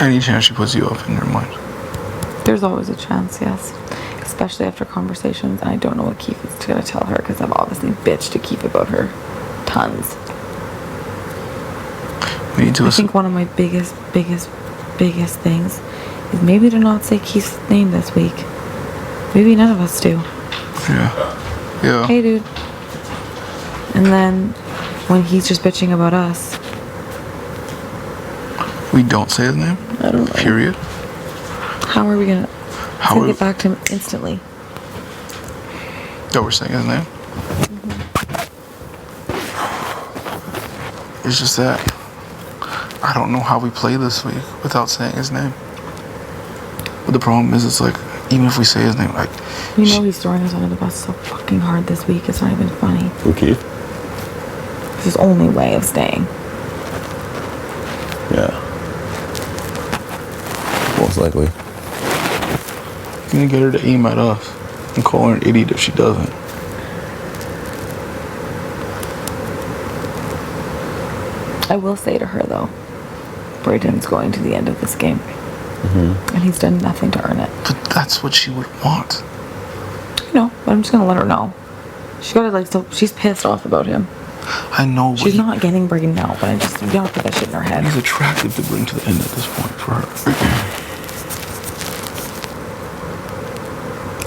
Any chance she puts you up in your mind? There's always a chance, yes. Especially after conversations, and I don't know what Kiefer's gonna tell her because I've obviously bitched to Kiefer about her tons. We need to I think one of my biggest things is maybe to not say Keith's name this week. Maybe none of us do. Yeah. Hey, dude. And then when he's just bitching about us, we don't say his name. I don't know. Period. How are we gonna? Get back to him instantly. That we're saying his name. It's just that I don't know how we play this week without saying his name. But the problem is, it's like, even if we say his name, like... You know he's throwing us under the bus so fucking hard this week, it's not even funny. Okay. It's his only way of staying. Yeah. Most likely. I'm gonna get her to aim at us and call her an idiot if she doesn't. I will say to her, though, Breydon's going to the end of this game. Mm-hmm. And he's done nothing to earn it. But that's what she would want. I know, but I'm just gonna let her know. She gotta, like, so she's pissed off about him. I know. She's not getting Breydon now, but I just, you gotta put that shit in her head. He's attractive to bring to the end at this point for her.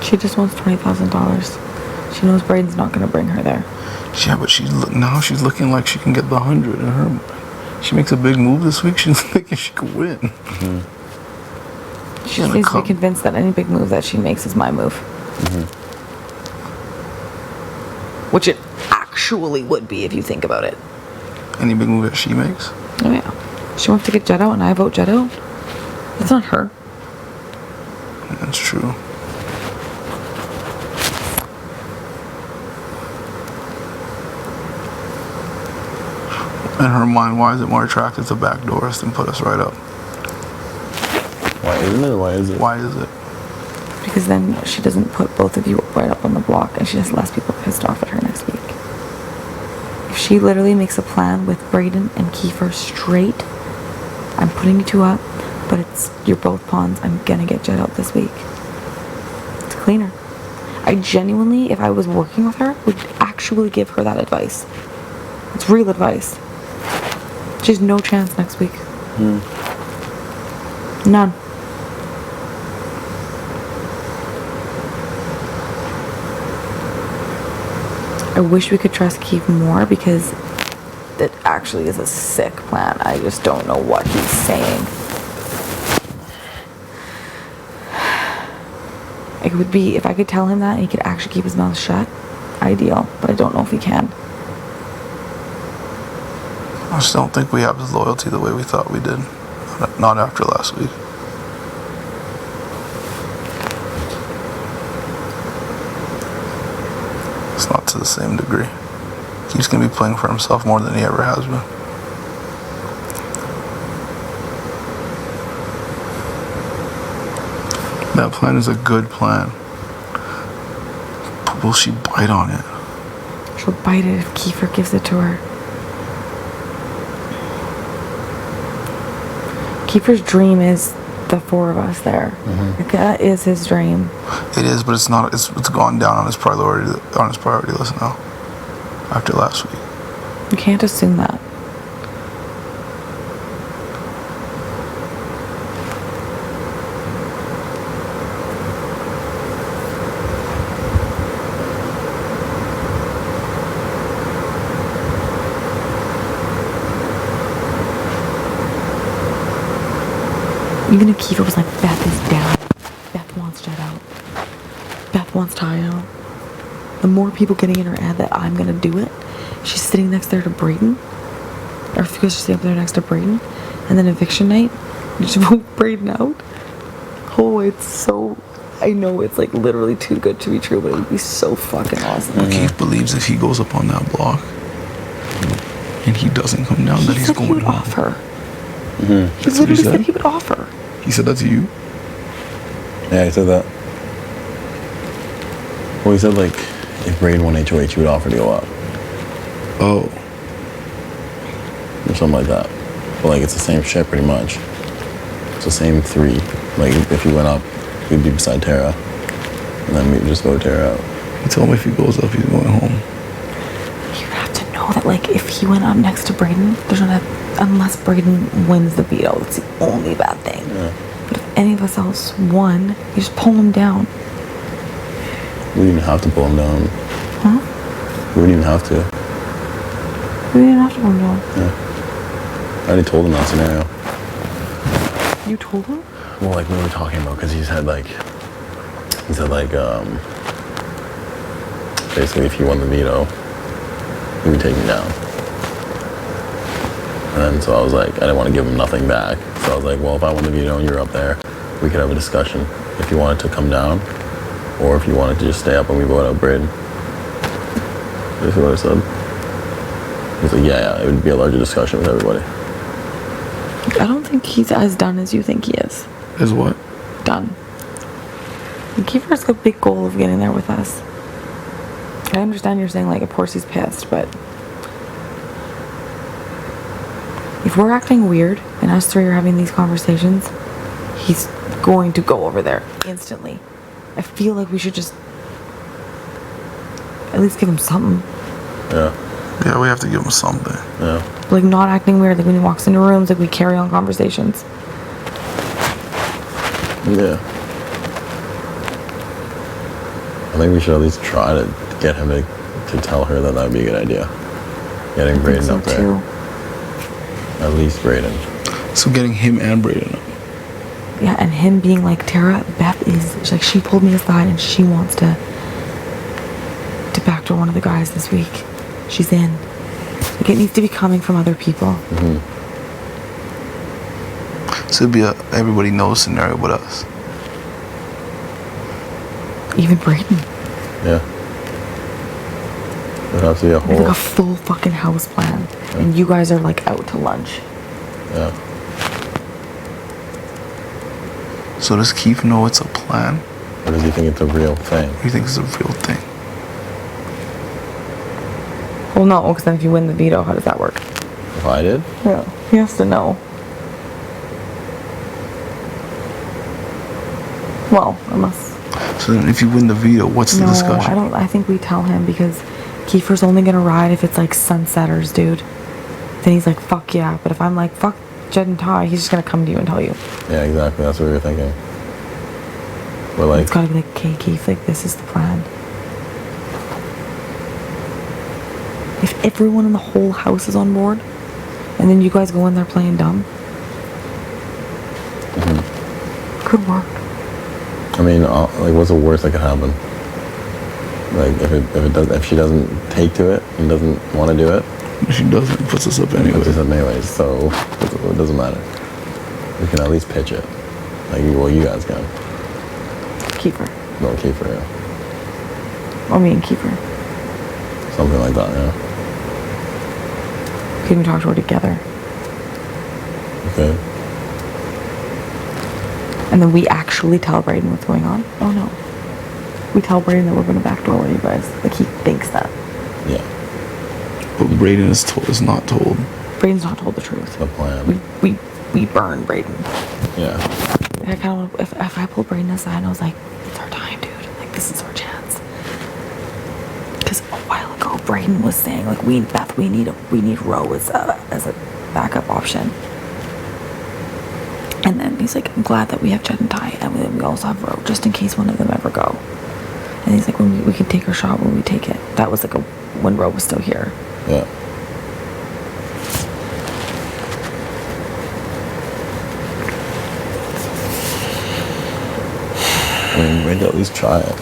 She just wants $20,000. She knows Breydon's not gonna bring her there. Yeah, but now she's looking like she can get the 100 in her. She makes a big move this week. She's thinking she could win. Mm-hmm. She needs to be convinced that any big move that she makes is my move. Mm-hmm. Which it actually would be if you think about it. Any big move that she makes? Oh yeah. She wants to get Jet out and I vote Jet out. It's not her. That's true. In her mind, why is it more attractive to backdoors than put us right up? Why isn't it? Why is it? Why is it? Because then she doesn't put both of you right up on the block and she has less people pissed off at her next week. If she literally makes a plan with Breydon and Kiefer straight, I'm putting you two up, but you're both pawns. I'm gonna get Jet out this week. It's cleaner. I genuinely, if I was working with her, would actually give her that advice. It's real advice. She has no chance next week. None. I wish we could trust Keith more because it actually is a sick plan. I just don't know what he's saying. It would be, if I could tell him that and he could actually keep his mouth shut, ideal. But I don't know if he can. I just don't think we have his loyalty the way we thought we did. Not after last week. It's not to the same degree. He's going to be playing for himself more than he ever has been. That plan is a good plan. But will she bite on it? She'll bite it if Kiefer gives it to her. Kiefer's dream is the four of us there. Mm-hmm. Like, that is his dream. It is, but it's not. It's gone down on his priority list now. After last week. You can't assume that. Even if Kiefer was like, Beth is down. Beth wants Jet out. Beth wants Ty out. The more people getting in her head that I'm gonna do it, she's sitting next there to Breydon. Or because she's up there next to Breydon. And then eviction night, you just vote Breydon out. Oh, it's so... I know it's like literally too good to be true, but it would be so fucking awesome. Well, Keith believes if he goes up on that block and he doesn't come down, then he's going he would home. offer. Mm-hmm. He literally said he would offer. He said that to you? Yeah, he said that. Well, he said, like, if Breydon won HOH, he would offer to go up. Oh. Or something like that. But, like, it's the same shit, pretty much. It's the same 3. Like, if he went up, he'd be beside Tara. And then we'd just vote Tara out. He told me if he goes up, he's going home. You have to know that, like, if he went up next to Breydon, there's not unless Breydon wins the veto. That's the only bad thing. Yeah. But if any of us else won, you just pull him down. We didn't have to pull him down. Huh? We didn't even have to. We didn't have to pull him down. Yeah. I already told him that scenario. You told him? Well, like, we were talking about, because he said, like, basically, if he won the veto, he would take me down. And so I was like, I didn't want to give him nothing back. So I was like, well, if I won the veto and you're up there, we could have a discussion. If you wanted to come down, or if you wanted to just stay up and we vote out Breydon. You see what I said? He's like, yeah, it would be a larger discussion with everybody. I don't think he's as done as you think he is. Is what? Done. And Kiefer's got a big goal of getting there with us. I understand you're saying, like, of course he's pissed, but if we're acting weird and us 3 are having these conversations, he's going to go over there instantly. I feel like we should just at least give him something. Yeah. Yeah, we have to give him something. Yeah. Like, not acting weird, like when he walks into rooms, like we carry on conversations. Yeah. I think we should at least try to get him to tell her that would be a good idea. Getting Breydon So up there. too. At least Breydon. So getting him and Breydon up. Yeah, and him being like, Tara, Beth is, like, she pulled me aside and she wants to backdoor one of the guys this week. She's in. Like, it needs to be coming from other people. Mm-hmm. So it'd be a everybody knows scenario with us. Even Breydon. Yeah. It'd have to be a Like whole... a full fucking house plan. And you guys are, like, out to lunch. Yeah. So does Keith know it's a plan? Or does he think it's a real thing? He thinks it's a real thing. Well, no, because then if you win the veto, how does that work? If I did? Yeah. He has to know. Well, unless... So then if you win the veto, what's the discussion? I think we tell him because Kiefer's only gonna ride if it's like sunsetters, dude. Then he's like, fuck yeah. But if I'm like, fuck Jed and Ty, he's just gonna come to you and tell you. Yeah, exactly. That's what we were thinking. But like... It's gotta be like, okay, Keith, like, this is the plan. If everyone in the whole house is on board, and then you guys go in there playing dumb, could work. I mean, like, what's the worst that could happen? Like, if she doesn't take to it and doesn't want to do it, If she doesn't, it puts us up it anyway. puts us up anyways. So it doesn't matter. We can at least pitch it. Like, well, you guys can. Kiefer. No, Kiefer, yeah. Or me and Kiefer. Something like that, yeah. Could even talk to her together. Okay. And then we actually tell Breydon what's going on. Oh no. We tell Breydon that we're gonna backdoor one of you guys. Like, he thinks that. Yeah. But Breydon is not told. Breydon's not told the truth. The plan. We burn Breydon. Yeah. Like, I kind of, if I pulled Breydon aside and I was like, it's our time, dude. Like, this is our chance. Because a while ago, Breydon was saying, like, Beth, we need Ro as a backup option. And then he's like, I'm glad that we have Jed and Ty, and then we also have Ro, just in case one of them ever go. And he's like, when we can take our shot when we take it. That was like when Ro was still here. Yeah. I mean, maybe at least try it.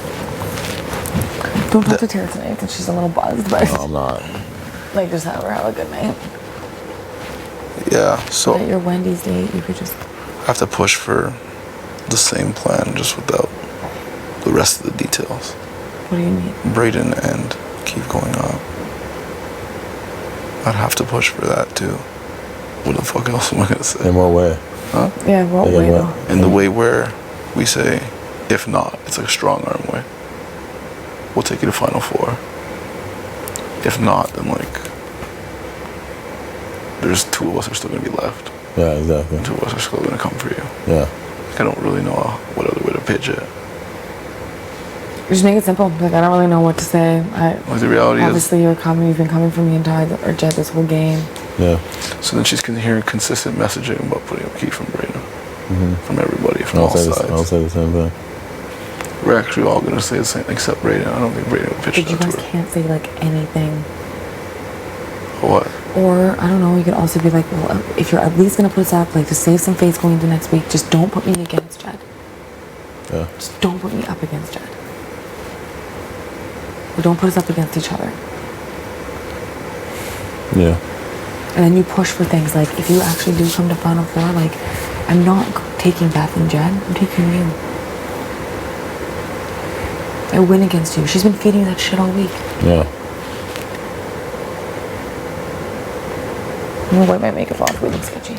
Don't talk to Tara tonight because she's a little buzzed, but No, I'm not. like, just have a good night. Yeah, so At your Wendy's date, you could just... I have to push for the same plan, just without the rest of the details. What do you mean? Breydon and keep going up. I'd have to push for that too. What the fuck else am I gonna say? In what way? Huh? Yeah, what Yeah, way what? though? In the way where we say, if not, it's like a strong arm way. We'll take you to Final Four. If not, then like, there's 2 of us are still gonna be left. Yeah, exactly. And 2 of us are still gonna come for you. Yeah. I don't really know what other way to pitch it. Just make it simple. Like, I don't really know what to say. Well, the reality obviously you've been coming for me and Ty or Jed this whole game. Yeah. So then she's hearing consistent messaging about putting up Kiefer and Breydon from everybody, from all sides. I'll say the same thing. We're actually all gonna say the same, except Breydon. I don't think Breydon would pitch But that you guys to her. can't say like anything. What? Or I don't know. You could also be like, well, if you're at least gonna put us up, like to save some face going into next week, just don't put me against Jed. Yeah. Just don't put me up against Jed. Or don't put us up against each other. Yeah. And then you push for things like, if you actually do come to Final Four, like, I'm not taking Beth and Jen, I'm taking you. I win against you. She's been feeding you that shit all week. Yeah. I'm gonna wipe my makeup off. We look sketchy.